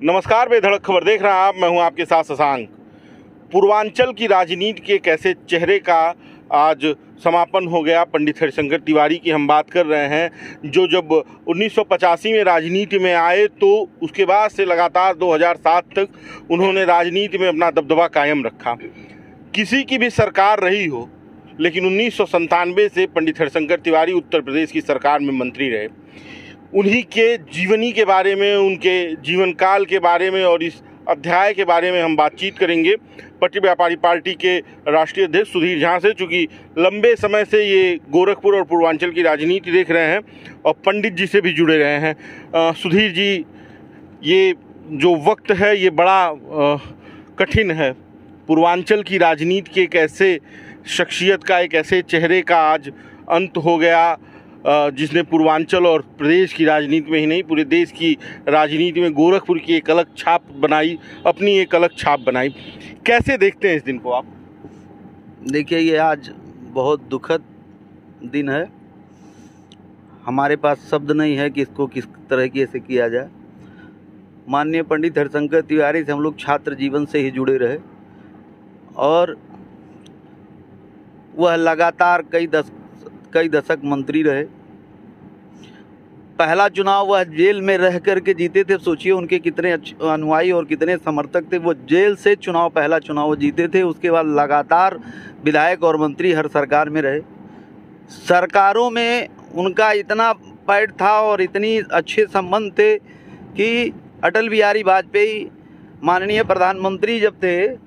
नमस्कार, बेधड़क खबर देख रहे हैं आप। मैं हूं आपके साथ शशांक। पूर्वांचल की राजनीति के कैसे चेहरे का आज समापन हो गया। पंडित हरिशंकर तिवारी की हम बात कर रहे हैं, जो जब 1985 में राजनीति में आए तो उसके बाद से लगातार 2007 तक उन्होंने राजनीति में अपना दबदबा कायम रखा। किसी की भी सरकार रही हो, लेकिन 1997 से पंडित हरिशंकर तिवारी उत्तर प्रदेश की सरकार में मंत्री रहे। उन्हीं के जीवनी के बारे में, उनके जीवन काल के बारे में और इस अध्याय के बारे में हम बातचीत करेंगे पटरी व्यापारी पार्टी के राष्ट्रीय अध्यक्ष सुधीर झा से, चूँकि लंबे समय से ये गोरखपुर और पूर्वांचल की राजनीति देख रहे हैं और पंडित जी से भी जुड़े रहे हैं। सुधीर जी, ये जो वक्त है ये बड़ा कठिन है। पूर्वांचल की राजनीति के एक ऐसे शख्सियत का, एक ऐसे चेहरे का आज अंत हो गया जिसने पूर्वांचल और प्रदेश की राजनीति में ही नहीं, पूरे देश की राजनीति में गोरखपुर की एक अलग छाप बनाई, अपनी एक अलग छाप बनाई। कैसे देखते हैं इस दिन को आप? देखिए, ये आज बहुत दुखद दिन है। हमारे पास शब्द नहीं है कि इसको किस तरीके से किया जाए। माननीय पंडित हरिशंकर तिवारी से हम लोग छात्र जीवन से ही जुड़े रहे और वह लगातार कई दशक मंत्री रहे। पहला चुनाव वह जेल में रह कर के जीते थे। सोचिए उनके कितने अनुयायी और कितने समर्थक थे। वो जेल से पहला चुनाव वो जीते थे। उसके बाद लगातार विधायक और मंत्री हर सरकार में रहे। सरकारों में उनका इतना पैठ था और इतनी अच्छे संबंध थे कि अटल बिहारी वाजपेयी माननीय प्रधानमंत्री जब थे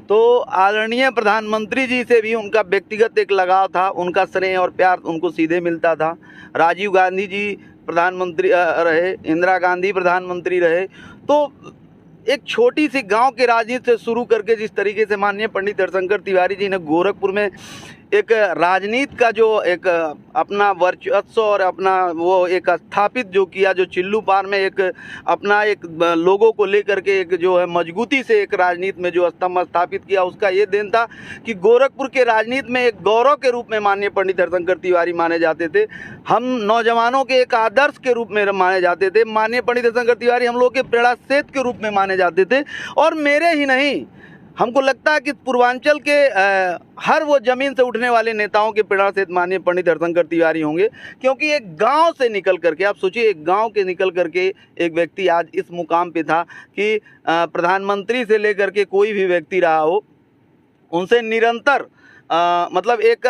तो आदरणीय प्रधानमंत्री जी से भी उनका व्यक्तिगत एक लगाव था। उनका स्नेह और प्यार उनको सीधे मिलता था। राजीव गांधी जी प्रधानमंत्री रहे, इंदिरा गांधी प्रधानमंत्री रहे। तो एक छोटी सी गांव के राजनीति से शुरू करके जिस तरीके से माननीय पंडित हरिशंकर तिवारी जी ने गोरखपुर में एक राजनीति का जो एक अपना वर्चस्व और अपना वो एक स्थापित जो किया, जो चिल्लू पार में एक अपना एक लोगों को लेकर के एक जो है मजबूती से एक राजनीति में जो स्तंभ स्थापित किया, उसका ये देन था कि गोरखपुर के राजनीति में एक गौरव के रूप में माननीय पंडित हरिशंकर तिवारी माने जाते थे। हम नौजवानों के एक आदर्श के रूप में माने जाते थे। माननीय पंडित हरिशंकर तिवारी हम लोग के प्रेरणा सेतु के रूप में माने जाते थे। और मेरे ही नहीं, हमको लगता है कि पूर्वांचल के हर वो ज़मीन से उठने वाले नेताओं के प्रेरणा से माननीय पंडित हरिशंकर तिवारी होंगे, क्योंकि एक गांव से निकल करके, आप सोचिए, एक गांव के निकल करके एक व्यक्ति आज इस मुकाम पे था कि प्रधानमंत्री से लेकर के कोई भी व्यक्ति रहा हो, उनसे निरंतर मतलब एक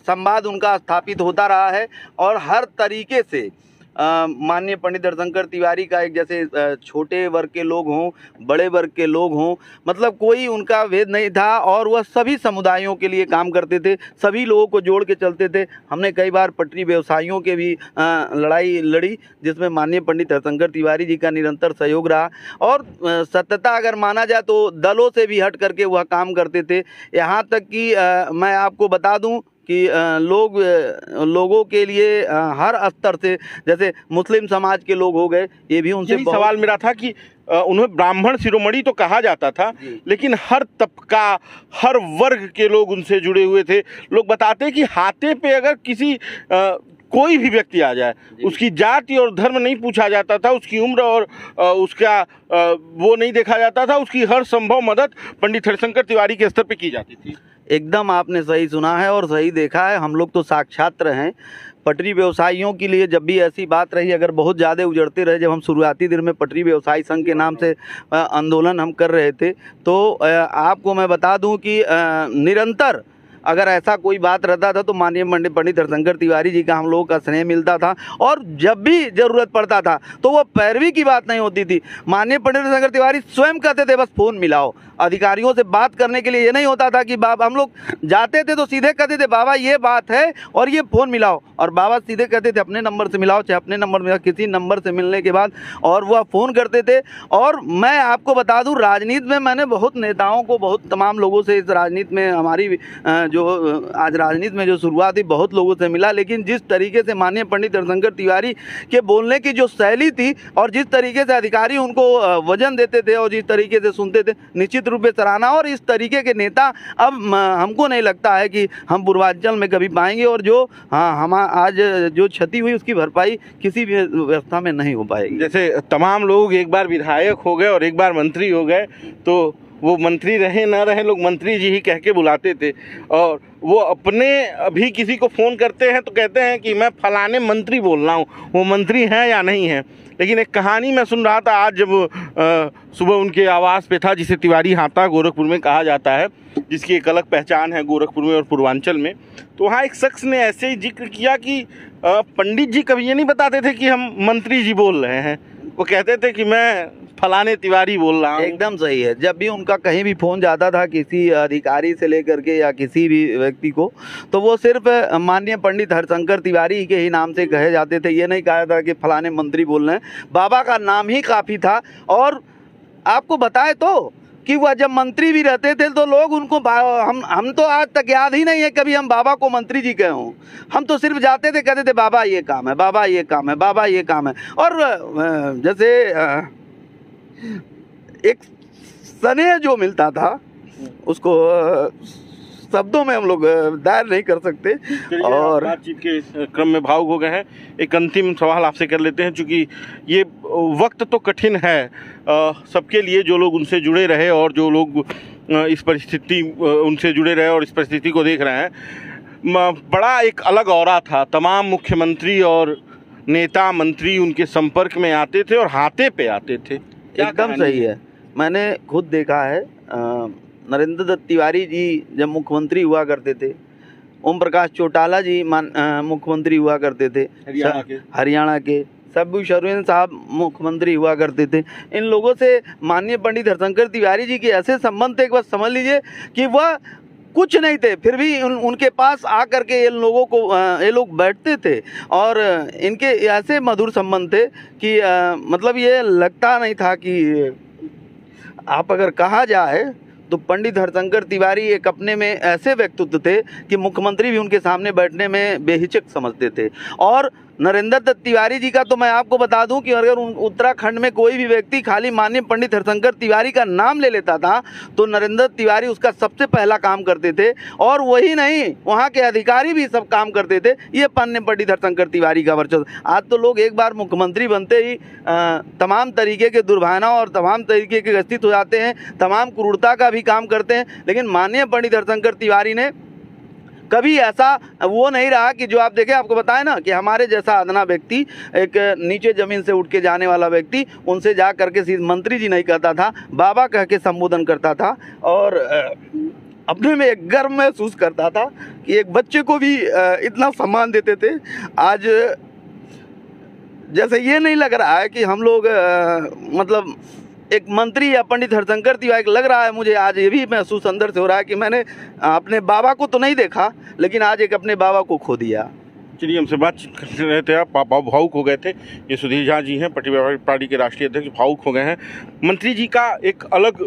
संवाद उनका स्थापित होता रहा है। और हर तरीके से माननीय पंडित हरिशंकर तिवारी का एक, जैसे छोटे वर्ग के लोग हों, बड़े वर्ग के लोग हों, मतलब कोई उनका भेद नहीं था और वह सभी समुदायों के लिए काम करते थे, सभी लोगों को जोड़ के चलते थे। हमने कई बार पटरी व्यवसायियों के भी लड़ाई लड़ी, जिसमें माननीय पंडित हरिशंकर तिवारी जी का निरंतर सहयोग रहा। और सत्यता अगर माना जाए तो दलों से भी हट करके वह काम करते थे। यहाँ तक कि मैं आपको बता दूँ कि लोगों के लिए हर स्तर से, जैसे मुस्लिम समाज के लोग हो गए, ये भी उनसे सवाल मेरा था कि उन्हें ब्राह्मण शिरोमणि तो कहा जाता था, लेकिन हर तबका, हर वर्ग के लोग उनसे जुड़े हुए थे। लोग बताते कि हाथे पे अगर किसी कोई भी व्यक्ति आ जाए, उसकी जाति और धर्म नहीं पूछा जाता था, उसकी उम्र और उसका वो नहीं देखा जाता था, उसकी हर संभव मदद पंडित हरिशंकर तिवारी के स्तर पे की जाती थी। एकदम आपने सही सुना है और सही देखा है। हम लोग तो साक्षात हैं। पटरी व्यवसायियों के लिए जब भी ऐसी बात रही, अगर बहुत ज़्यादा उजड़ते रहे, जब हम शुरुआती दिन में पटरी व्यवसायी संघ के नाम से आंदोलन हम कर रहे थे, तो आपको मैं बता दूं कि निरंतर अगर ऐसा कोई बात रहता था तो माननीय पंडित हरिशंकर तिवारी जी का हम लोगों का स्नेह मिलता था। और जब भी ज़रूरत पड़ता था तो वो पैरवी की बात नहीं होती थी। माननीय पंडित हरिशंकर तिवारी स्वयं कहते थे, बस फ़ोन मिलाओ। अधिकारियों से बात करने के लिए ये नहीं होता था कि बाबा, हम लोग जाते थे तो सीधे कहते थे, बाबा ये बात है और ये फ़ोन मिलाओ। और बाबा सीधे कहते थे, अपने नंबर से मिलाओ, चाहे अपने नंबर में किसी नंबर से मिलने के बाद, और वह फ़ोन करते थे। और मैं आपको बता दूं, राजनीति में मैंने बहुत नेताओं को, बहुत तमाम लोगों से इस राजनीति में हमारी जो आज राजनीति में जो शुरुआत हुई बहुत लोगों से मिला, लेकिन जिस तरीके से माननीय पंडित हरिशंकर तिवारी के बोलने की जो शैली थी और जिस तरीके से अधिकारी उनको वजन देते थे और जिस तरीके से सुनते थे, निश्चित रूप से सराहना। और इस तरीके के नेता अब हमको नहीं लगता है कि हम पूर्वांचल में कभी पाएंगे, और जो हम आज जो क्षति हुई उसकी भरपाई किसी भी व्यवस्था में नहीं हो पाएगी। जैसे तमाम लोग एक बार विधायक हो गए और एक बार मंत्री हो गए, तो वो मंत्री रहे ना रहे, लोग मंत्री जी ही कह के बुलाते थे, और वो अपने अभी किसी को फ़ोन करते हैं तो कहते हैं कि मैं फलाने मंत्री बोल रहा हूँ, वो मंत्री हैं या नहीं हैं। लेकिन एक कहानी मैं सुन रहा था आज, जब सुबह उनके आवास पे था, जिसे तिवारी हाता गोरखपुर में कहा जाता है, जिसकी एक अलग पहचान है गोरखपुर में और पूर्वांचल में। तो वहाँ एक शख्स ने ऐसे ही जिक्र किया कि पंडित जी कभी ये नहीं बताते थे कि हम मंत्री जी बोल रहे हैं, वो कहते थे कि मैं फलाने तिवारी बोल रहा हूँ। एकदम सही है। जब भी उनका कहीं भी फ़ोन जाता था किसी अधिकारी से लेकर के या किसी भी व्यक्ति को, तो वो सिर्फ माननीय पंडित हरिशंकर तिवारी के ही नाम से कहे जाते थे, ये नहीं कहा था कि फलाने मंत्री बोल रहे हैं। बाबा का नाम ही काफ़ी था। और आपको बताए तो कि वह जब मंत्री भी रहते थे तो लोग उनको हम तो आज तक याद ही नहीं है कभी हम बाबा को मंत्री जी कहे हों। हम तो सिर्फ जाते थे, कहते थे बाबा ये काम है, बाबा ये काम है, बाबा ये काम है। और जैसे एक स्नेह जो मिलता था उसको शब्दों में हम लोग दायर नहीं कर सकते। और बातचीत के क्रम में भावुक हो गए हैं। एक अंतिम सवाल आपसे कर लेते हैं, चूँकि ये वक्त तो कठिन है सबके लिए, जो लोग उनसे जुड़े रहे और जो लोग इस परिस्थिति उनसे जुड़े रहे और इस परिस्थिति को देख रहे हैं। बड़ा एक अलग औरा था, तमाम मुख्यमंत्री और नेता मंत्री उनके संपर्क में आते थे और हाथे पे आते थे। एकदम सही है, मैंने खुद देखा है। नरेंद्र दत्त तिवारी जी जब मुख्यमंत्री हुआ करते थे, ओम प्रकाश चौटाला जी मुख्यमंत्री हुआ करते थे हरियाणा के, शब्बू सोरेन साहब मुख्यमंत्री हुआ करते थे। इन लोगों से माननीय पंडित हरिशंकर तिवारी जी के ऐसे संबंध थे, एक बार समझ लीजिए कि वह कुछ नहीं थे, फिर भी उनके पास आकर के ये लोग बैठते थे और इनके ऐसे मधुर संबंध थे कि मतलब ये लगता नहीं था कि आप अगर कहा जाए तो पंडित हरिशंकर तिवारी एक अपने में ऐसे व्यक्तित्व थे कि मुख्यमंत्री भी उनके सामने बैठने में बेहिचक समझते थे। और नरेंद्र दत्त तिवारी जी का तो मैं आपको बता दूं कि अगर उत्तराखंड में कोई भी व्यक्ति खाली माननीय पंडित हरिशंकर तिवारी का नाम ले लेता था तो नरेंद्र तिवारी उसका सबसे पहला काम करते थे। और वही नहीं, वहाँ के अधिकारी भी सब काम करते थे। ये माननीय पंडित हरिशंकर तिवारी का वर्चस्व। आज तो लोग एक बार मुख्यमंत्री बनते ही तमाम तरीके के दुर्भावना और तमाम तरीके के ग्रसित हो जाते हैं, तमाम क्रूरता का भी काम करते हैं। लेकिन माननीय पंडित हरिशंकर तिवारी ने कभी ऐसा वो नहीं रहा कि जो आप देखें, आपको बताएं ना कि हमारे जैसा अदना व्यक्ति, एक नीचे ज़मीन से उठ के जाने वाला व्यक्ति, उनसे जा करके सीधे मंत्री जी नहीं कहता था, बाबा कह के संबोधन करता था और अपने में एक गर्व महसूस करता था कि एक बच्चे को भी इतना सम्मान देते थे। आज जैसे ये नहीं लग रहा है कि हम लोग मतलब एक मंत्री या पंडित हरिशंकर तिवारी लग रहा है मुझे आज ये भी महसूस अंदर से हो रहा है कि मैंने अपने बाबा को तो नहीं देखा, लेकिन आज एक अपने बाबा को खो दिया। चलिए, हमसे बातचीत कर रहे थे आप, भावुक हो गए थे। ये सुधीर झा जी हैं, पार्टी के राष्ट्रीय अध्यक्ष, भावुक हो गए हैं। मंत्री जी का एक अलग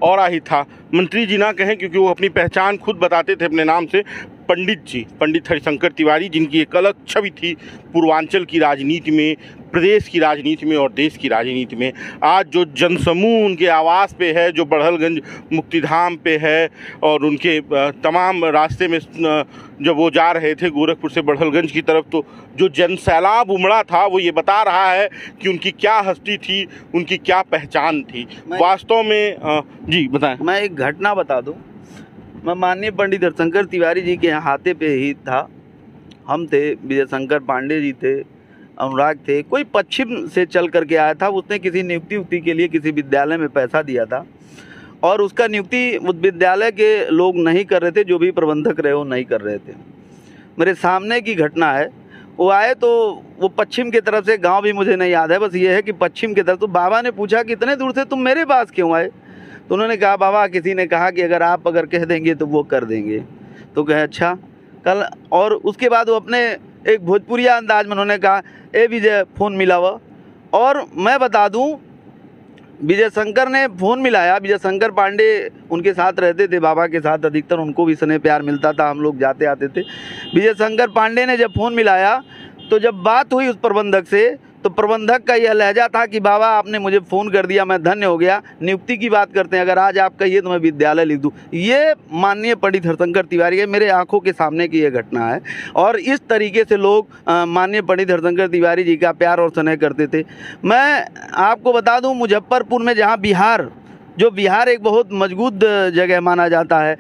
औरा ही था। मंत्री जी ना कहें क्योंकि वो अपनी पहचान खुद बताते थे अपने नाम से, पंडित जी, पंडित हरिशंकर तिवारी, जिनकी एक अलग छवि थी पूर्वांचल की राजनीति में, प्रदेश की राजनीति में और देश की राजनीति में। आज जो जनसमूह उनके आवास पे है, जो बड़हलगंज मुक्तिधाम पे है, और उनके तमाम रास्ते में जब वो जा रहे थे गोरखपुर से बड़हलगंज की तरफ, तो जो जनसैलाब उमड़ा था वो ये बता रहा है कि उनकी क्या हस्ती थी, उनकी क्या पहचान थी वास्तव में। जी बताएं। मैं एक घटना बता दूं। मैं माननीय पंडित हरिशंकर तिवारी जी के हाथे पे ही था। हम थे, विजय शंकर पांडे जी थे, अनुराग थे, कोई पश्चिम से चल करके आया था। उसने किसी नियुक्ति के लिए किसी विद्यालय में पैसा दिया था और उसका नियुक्ति उस विद्यालय के लोग नहीं कर रहे थे, जो भी प्रबंधक रहे वो नहीं कर रहे थे। मेरे सामने की घटना है। वो आए तो वो पश्चिम की तरफ से, गांव भी मुझे नहीं याद है, बस ये है कि पश्चिम की तरफ। तो बाबा ने पूछा कि इतने दूर से तुम मेरे पास क्यों आए? तो उन्होंने कहा बाबा किसी ने कहा कि अगर आप कह देंगे तो वो कर देंगे। तो कहे अच्छा कल। और उसके बाद वो अपने एक भोजपुरिया अंदाज में उन्होंने कहा ए विजय फ़ोन मिला हुआ। और मैं बता दूं विजय शंकर ने फ़ोन मिलाया। विजय शंकर पांडे उनके साथ रहते थे, बाबा के साथ अधिकतर, उनको भी स्नेह प्यार मिलता था, हम लोग जाते आते थे। विजय शंकर पांडे ने जब फ़ोन मिलाया तो जब बात हुई उस प्रबंधक से, तो प्रबंधक का यह लहजा था कि बाबा आपने मुझे फ़ोन कर दिया, मैं धन्य हो गया। नियुक्ति की बात करते हैं, अगर आज आप कहिए तो मैं विद्यालय लिख दूँ। ये माननीय पंडित हरिशंकर तिवारी है, मेरे आंखों के सामने की ये घटना है। और इस तरीके से लोग माननीय पंडित हरिशंकर तिवारी जी का प्यार और स्नेह करते थे। मैं आपको बता दूं, मुजफ्फरपुर में जहां बिहार एक बहुत मजबूत जगह माना जाता है,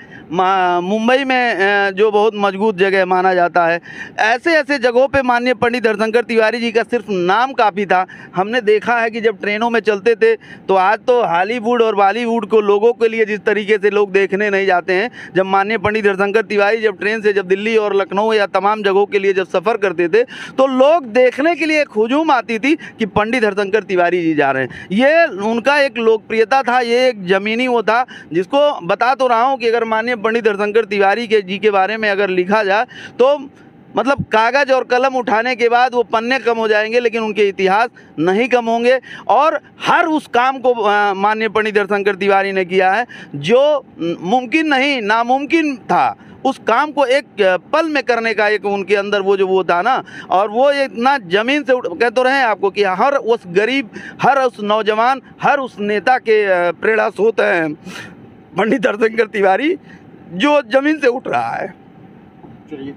मुंबई में जो बहुत मजबूत जगह माना जाता है, ऐसे ऐसे जगहों पे माननीय पंडित हरिशंकर तिवारी जी का सिर्फ नाम काफ़ी था। हमने देखा है कि जब ट्रेनों में चलते थे तो आज तो हॉलीवुड और बॉलीवुड को लोगों के लिए जिस तरीके से लोग देखने नहीं जाते हैं, जब माननीय पंडित हरिशंकर तिवारी जब ट्रेन से जब दिल्ली और लखनऊ या तमाम जगहों के लिए जब सफ़र करते थे तो लोग देखने के लिए एक हुजूम आती थी कि पंडित हरिशंकर तिवारी जी जा रहे हैं। ये उनका एक लोकप्रियता था, ये एक ज़मीनी वो था, जिसको बता तो रहा हूँ कि अगर माननीय पंडित हरिशंकर तिवारी जी के बारे में अगर लिखा जाए तो मतलब कागज़ और कलम उठाने के बाद वो पन्ने कम हो जाएंगे, लेकिन उनके इतिहास नहीं कम होंगे। और हर उस काम को माननीय पंडित हरिशंकर तिवारी ने किया है जो मुमकिन नहीं, नामुमकिन था, उस काम को एक पल में करने का एक उनके अंदर वो था ना। और वो इतना ज़मीन से कह तो रहे हैं आपको कि हर उस गरीब, हर उस नौजवान, हर उस नेता के प्रेरणा स्रोत हैं पंडित हरिशंकर तिवारी, जो ज़मीन से उठ रहा है। चलिए,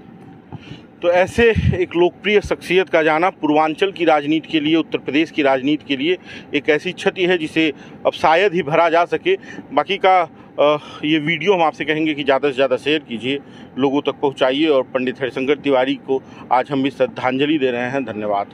तो ऐसे एक लोकप्रिय शख्सियत का जाना पूर्वांचल की राजनीति के लिए, उत्तर प्रदेश की राजनीति के लिए एक ऐसी क्षति है जिसे अब शायद ही भरा जा सके। बाकी का ये वीडियो हम आपसे कहेंगे कि ज़्यादा से ज़्यादा शेयर कीजिए, लोगों तक पहुंचाइए, और पंडित हरिशंकर तिवारी को आज हम भी श्रद्धांजलि दे रहे हैं। धन्यवाद।